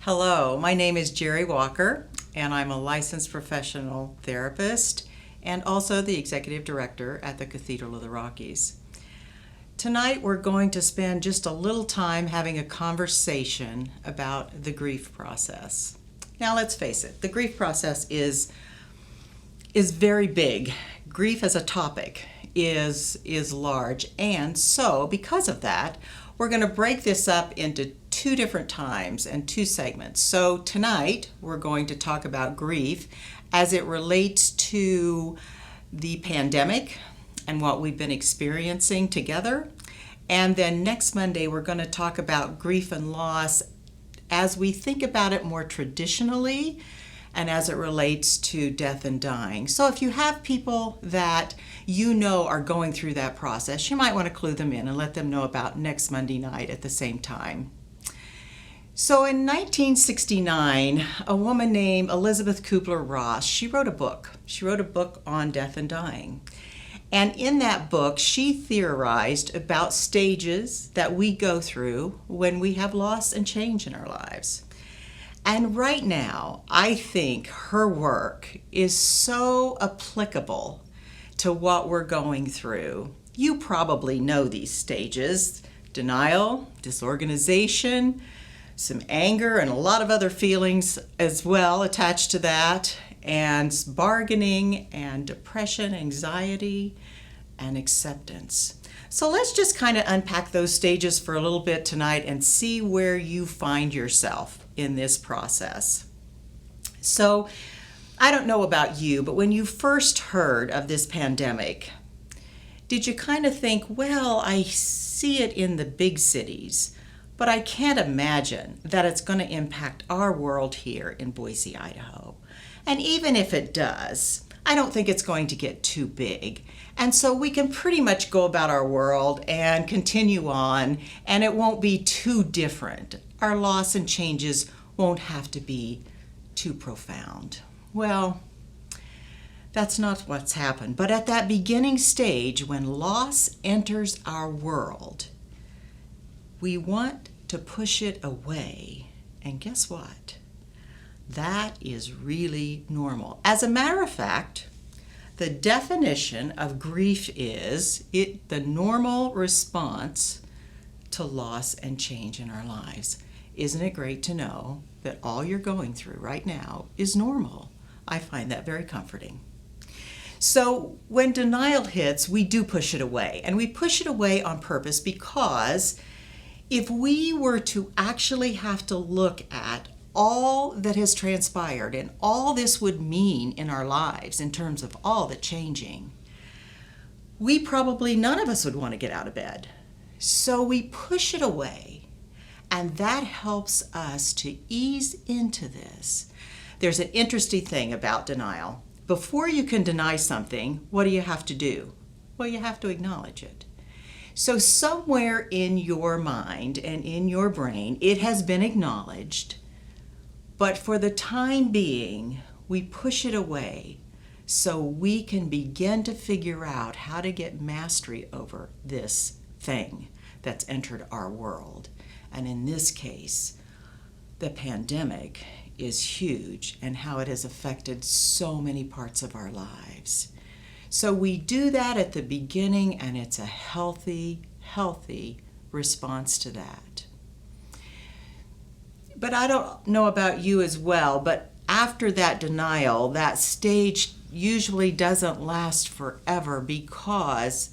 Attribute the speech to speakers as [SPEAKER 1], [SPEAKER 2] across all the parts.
[SPEAKER 1] Hello, my name is Jerry Walker, and I'm a licensed professional therapist and also the executive director at the Cathedral of the Rockies. Tonight we're going to spend just a little time having a conversation about the grief process. Now let's face it, the grief process is very big. Grief as a topic is large, and so because of that, we're going to break this up into two different times and two segments. So tonight we're going to talk about grief as it relates to the pandemic and what we've been experiencing together. And then next Monday we're going to talk about grief and loss as we think about it more traditionally and as it relates to death and dying. So if you have people that you know are going through that process, you might want to clue them in and let them know about next Monday night at the same time. So in 1969, a woman named Elisabeth Kubler-Ross, she wrote a book. She wrote a book on death and dying. And in that book, she theorized about stages that we go through when we have loss and change in our lives. And right now, I think her work is so applicable to what we're going through. You probably know these stages: denial, disorganization, some anger, and a lot of other feelings as well attached to that, and bargaining, and depression, anxiety, and acceptance. So let's just kind of unpack those stages for a little bit tonight and see where you find yourself in this process. So I don't know about you, but when you first heard of this pandemic, did you kind of think, well, I see it in the big cities, but I can't imagine that it's going to impact our world here in Boise, Idaho. And even if it does, I don't think it's going to get too big. And so we can pretty much go about our world and continue on, and it won't be too different. Our loss and changes won't have to be too profound. Well, that's not what's happened. But at that beginning stage, when loss enters our world, we want to push it away. And guess what? That is really normal. As a matter of fact, the definition of grief is the normal response to loss and change in our lives. Isn't it great to know that all you're going through right now is normal? I find that very comforting. So when denial hits, we do push it away. And we push it away on purpose because if we were to actually have to look at all that has transpired and all this would mean in our lives in terms of all the changing, we probably, none of us would want to get out of bed. So we push it away, and that helps us to ease into this. There's an interesting thing about denial. Before you can deny something, what do you have to do? Well, you have to acknowledge it. So somewhere in your mind and in your brain, it has been acknowledged, but for the time being, we push it away so we can begin to figure out how to get mastery over this thing that's entered our world. And in this case, the pandemic is huge and how it has affected so many parts of our lives. So we do that at the beginning, and it's a healthy response to that. But I don't know about you as well, but after that denial, that stage usually doesn't last forever because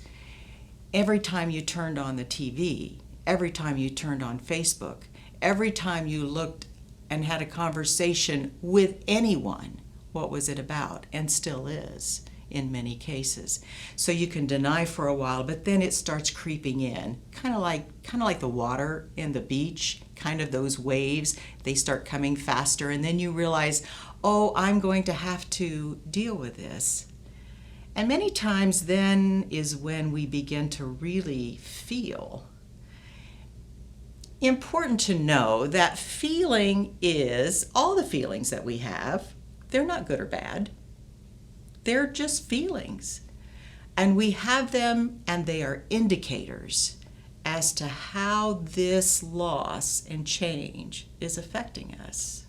[SPEAKER 1] every time you turned on the TV, every time you turned on Facebook, every time you looked and had a conversation with anyone, what was it about? And still is in many cases. So you can deny for a while, but then it starts creeping in, kind of like the water in the beach, kind of those waves. They start coming faster, and then you realize, oh, I'm going to have to deal with this. And many times then is when we begin to really feel. Important to know that feeling is, all the feelings that we have, they're not good or bad. They're just feelings. And we have them, and they are indicators. as to how this loss and change is affecting us.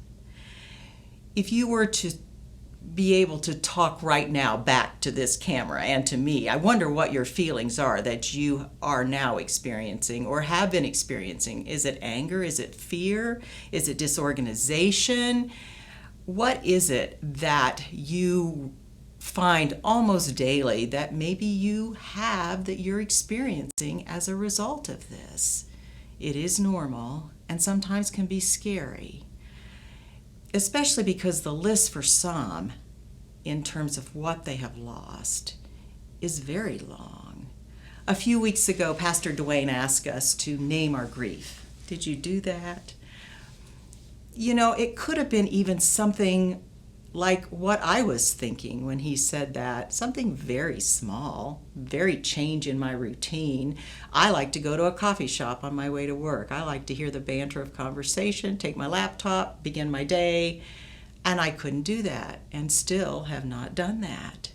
[SPEAKER 1] If you were to be able to talk right now back to this camera and to me, I wonder what your feelings are that you are now experiencing or have been experiencing. Is it anger? Is it fear? Is it disorganization? What is it that you find almost daily that maybe you have that you're experiencing as a result of this? It is normal and sometimes can be scary, especially because the list for some, in terms of what they have lost, is very long. A few weeks ago, Pastor Dwayne asked us to name our grief. Did you do that? You know, it could have been even something like what I was thinking when he said that, something very small, very change in my routine. I like to go to a coffee shop on my way to work. I like to hear the banter of conversation, take my laptop, begin my day, and I couldn't do that and still have not done that.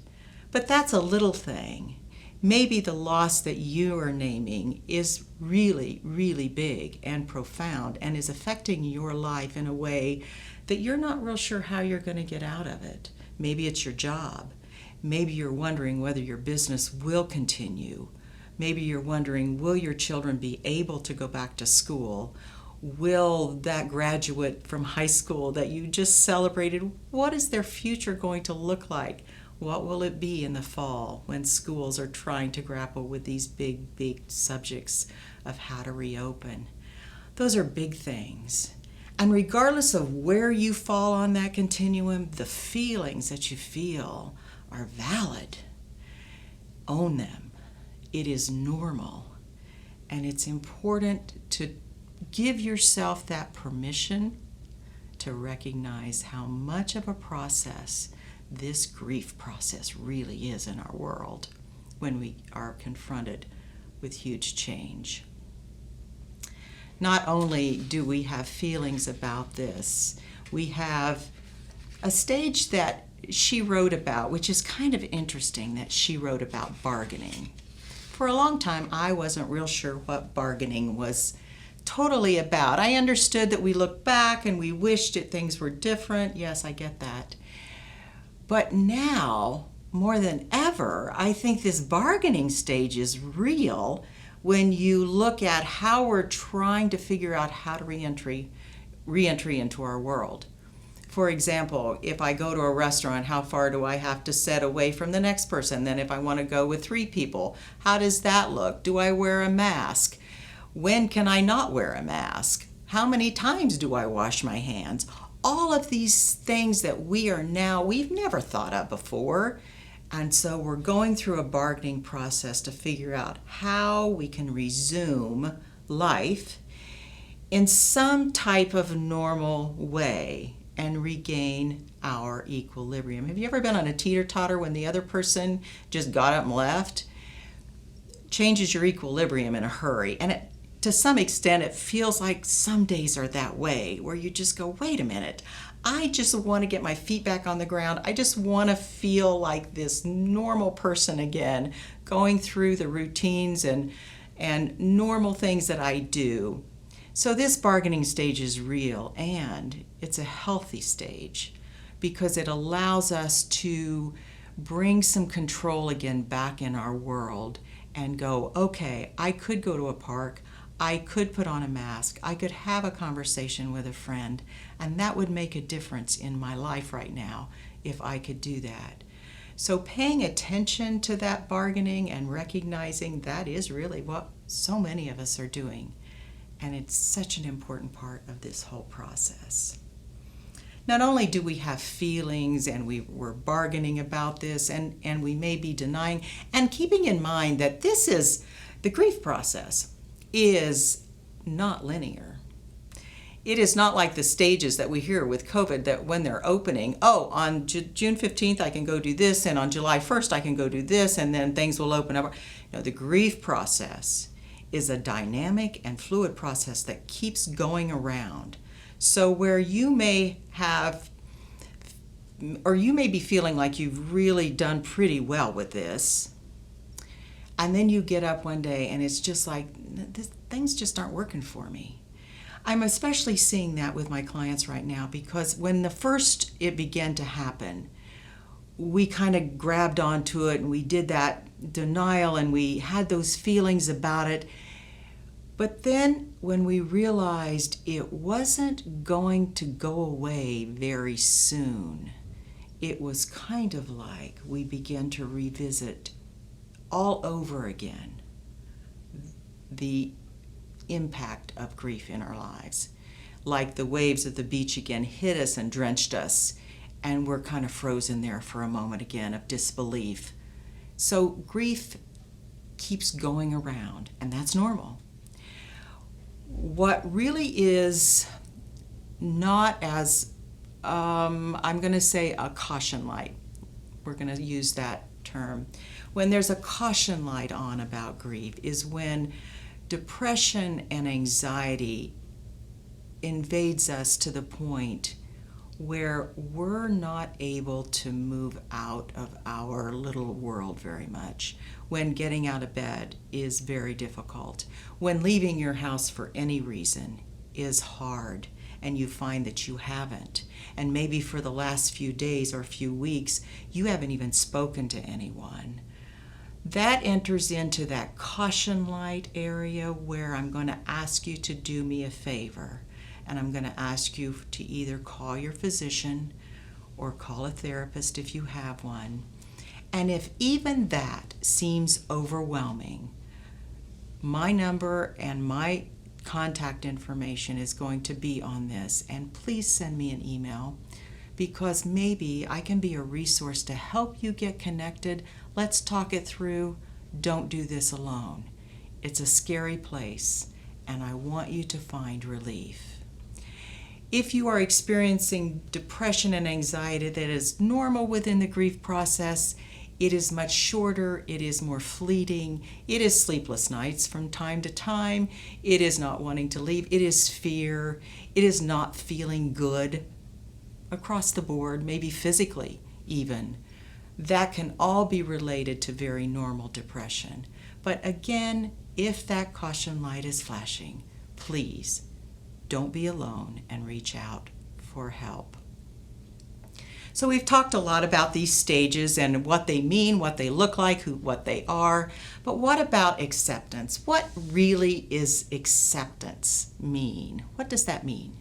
[SPEAKER 1] But that's a little thing. Maybe the loss that you are naming is really, really big and profound and is affecting your life in a way that you're not real sure how you're going to get out of it. Maybe it's your job. Maybe you're wondering whether your business will continue. Maybe you're wondering, will your children be able to go back to school? Will that graduate from high school that you just celebrated, what is their future going to look like? What will it be in the fall when schools are trying to grapple with these big, big subjects of how to reopen? Those are big things. And regardless of where you fall on that continuum, the feelings that you feel are valid. Own them. It is normal. And it's important to give yourself that permission to recognize how much of a process this grief process really is in our world when we are confronted with huge change. Not only do we have feelings about this, we have a stage that she wrote about, which is kind of interesting that she wrote about bargaining. For a long time, I wasn't real sure what bargaining was totally about. I understood that we looked back and we wished that things were different. Yes, I get that. But now, more than ever, I think this bargaining stage is real when you look at how we're trying to figure out how to re-entry into our world. For example, if I go to a restaurant, how far do I have to set away from the next person? Then if I want to go with 3 people, how does that look? Do I wear a mask? When can I not wear a mask? How many times do I wash my hands? All of these things that we've never thought of before. And so we're going through a bargaining process to figure out how we can resume life in some type of normal way and regain our equilibrium. Have you ever been on a teeter-totter when the other person just got up and left? Changes your equilibrium in a hurry. And to some extent, it feels like some days are that way, where you just go, wait a minute, I just want to get my feet back on the ground. I just want to feel like this normal person again, going through the routines and normal things that I do. So this bargaining stage is real, and it's a healthy stage because it allows us to bring some control again back in our world and go, okay, I could go to a park, I could put on a mask, I could have a conversation with a friend, and that would make a difference in my life right now if I could do that. So paying attention to that bargaining and recognizing that is really what so many of us are doing. And it's such an important part of this whole process. Not only do we have feelings and we're bargaining about this and we may be denying, and keeping in mind that this is, the grief process is not linear. It is not like the stages that we hear with COVID that when they're opening, on June 15th I can go do this, and on July 1st I can go do this, and then things will open up. No, the grief process is a dynamic and fluid process that keeps going around. So where you may have, or you may be feeling like you've really done pretty well with this, And then you get up one day and it's just like, things just aren't working for me. I'm especially seeing that with my clients right now because when it began to happen, we kind of grabbed onto it and we did that denial and we had those feelings about it. But then when we realized it wasn't going to go away very soon, it was kind of like we began to revisit all over again the impact of grief in our lives. Like the waves of the beach again hit us and drenched us, and we're kind of frozen there for a moment again of disbelief. So grief keeps going around, and that's normal. What really is not as, I'm going to say a caution light. We're going to use that term. When there's a caution light on about grief is when depression and anxiety invades us to the point where we're not able to move out of our little world very much. When getting out of bed is very difficult. When leaving your house for any reason is hard and you find that you haven't. And maybe for the last few days or few weeks, you haven't even spoken to anyone. That enters into that caution light area where I'm going to ask you to do me a favor. And I'm going to ask you to either call your physician or call a therapist if you have one. And if even that seems overwhelming, my number and my contact information is going to be on this. And please send me an email because maybe I can be a resource to help you get connected. Let's talk it through. Don't do this alone. It's a scary place, and I want you to find relief. If you are experiencing depression and anxiety that is normal within the grief process, it is much shorter, it is more fleeting, it is sleepless nights from time to time, it is not wanting to leave, it is fear, it is not feeling good across the board, maybe physically even. That can all be related to very normal depression. But again, if that caution light is flashing, please don't be alone and reach out for help. So we've talked a lot about these stages and what they mean, what they look like, what they are. But what about acceptance? What really is acceptance mean? What does that mean?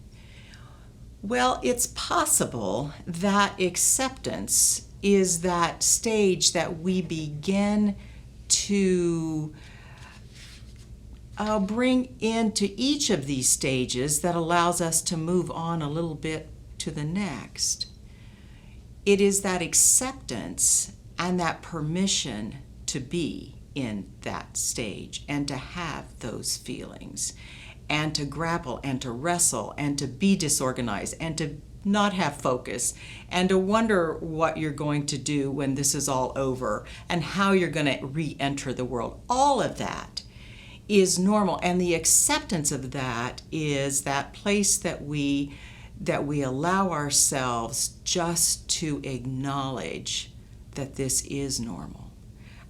[SPEAKER 1] Well, it's possible that acceptance is that stage that we begin to bring into each of these stages that allows us to move on a little bit to the next. It is that acceptance and that permission to be in that stage and to have those feelings and to grapple and to wrestle and to be disorganized and to not have focus and to wonder what you're going to do when this is all over and how you're going to re-enter the world. All of that is normal, and the acceptance of that is that place that we allow ourselves just to acknowledge that this is normal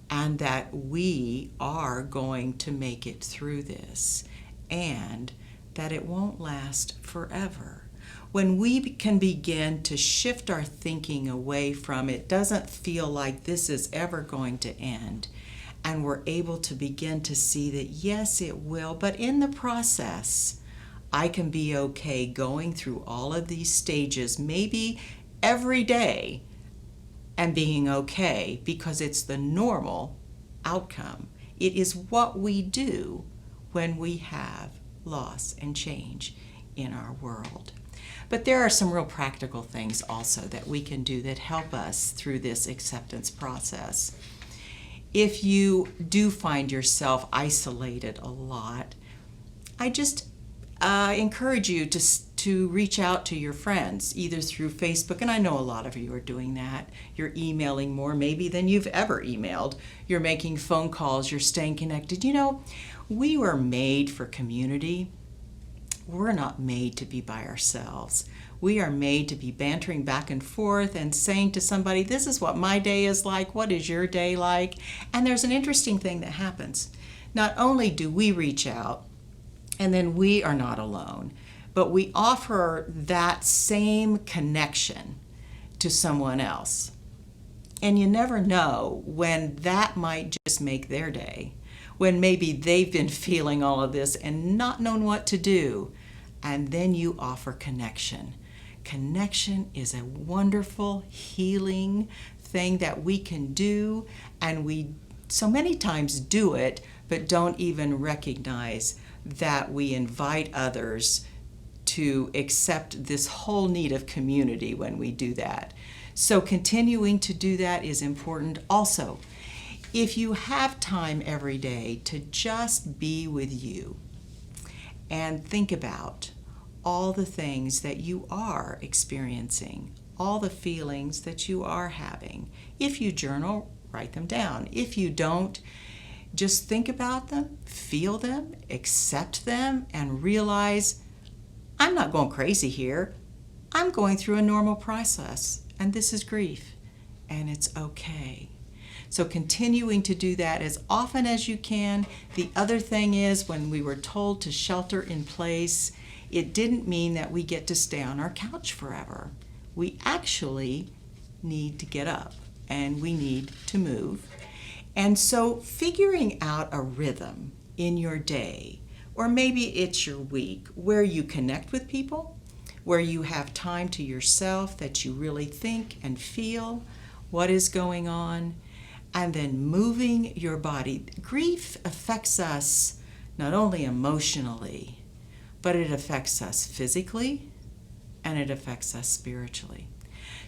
[SPEAKER 1] and that we are going to make it through this and that it won't last forever. When we can begin to shift our thinking away from it doesn't feel like this is ever going to end, and we're able to begin to see that yes, it will, but in the process, I can be okay going through all of these stages, maybe every day, and being okay because it's the normal outcome. It is what we do when we have loss and change in our world. But there are some real practical things also that we can do that help us through this acceptance process. If you do find yourself isolated a lot, I just encourage you to reach out to your friends, either through Facebook, and I know a lot of you are doing that. You're emailing more maybe than you've ever emailed. You're making phone calls, you're staying connected. You know, we were made for community. We're not made to be by ourselves. We are made to be bantering back and forth and saying to somebody, this is what my day is like, what is your day like? And there's an interesting thing that happens. Not only do we reach out, and then we are not alone, but we offer that same connection to someone else. And you never know when that might just make their day, when maybe they've been feeling all of this and not known what to do. And then you offer connection. Connection is a wonderful, healing thing that we can do, and we so many times do it, but don't even recognize that we invite others to accept this whole need of community when we do that. So continuing to do that is important. Also, if you have time every day to just be with you and think about all the things that you are experiencing, all the feelings that you are having. If you journal, write them down. If you don't, just think about them, feel them, accept them, and realize, I'm not going crazy here. I'm going through a normal process, and this is grief, and it's okay. So continuing to do that as often as you can. The other thing is, when we were told to shelter in place, it didn't mean that we get to stay on our couch forever. We actually need to get up, and we need to move. And so figuring out a rhythm in your day, or maybe it's your week, where you connect with people, where you have time to yourself, that you really think and feel what is going on, and then moving your body. Grief affects us not only emotionally, but it affects us physically, and it affects us spiritually.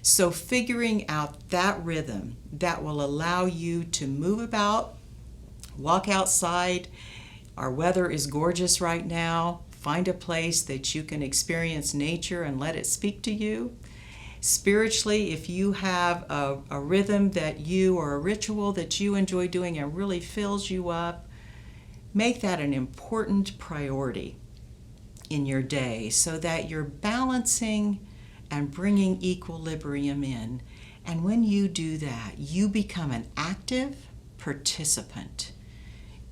[SPEAKER 1] So figuring out that rhythm that will allow you to move about, walk outside. Our weather is gorgeous right now. Find a place that you can experience nature and let it speak to you. Spiritually, if you have a rhythm that you, or a ritual that you enjoy doing and really fills you up, make that an important priority in your day so that you're balancing and bringing equilibrium in. And when you do that, you become an active participant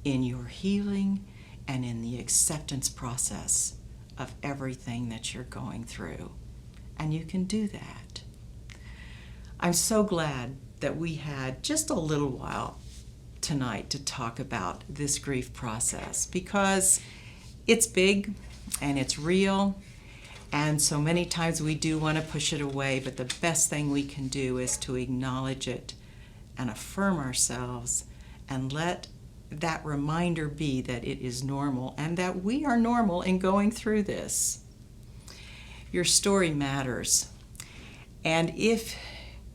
[SPEAKER 1] in your healing and in the acceptance process of everything that you're going through. And you can do that. I'm so glad that we had just a little while tonight to talk about this grief process, because it's big and it's real. And so many times we do want to push it away, but the best thing we can do is to acknowledge it and affirm ourselves and let that reminder be that it is normal and that we are normal in going through this. Your story matters. And if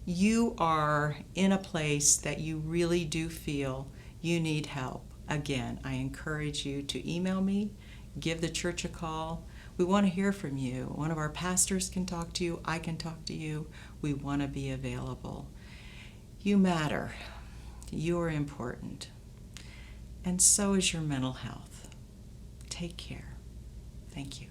[SPEAKER 1] you are in a place that you really do feel you need help, again, I encourage you to email me, give the church a call. We want to hear from you. One of our pastors can talk to you. I can talk to you. We want to be available. You matter. You are important. And so is your mental health. Take care. Thank you.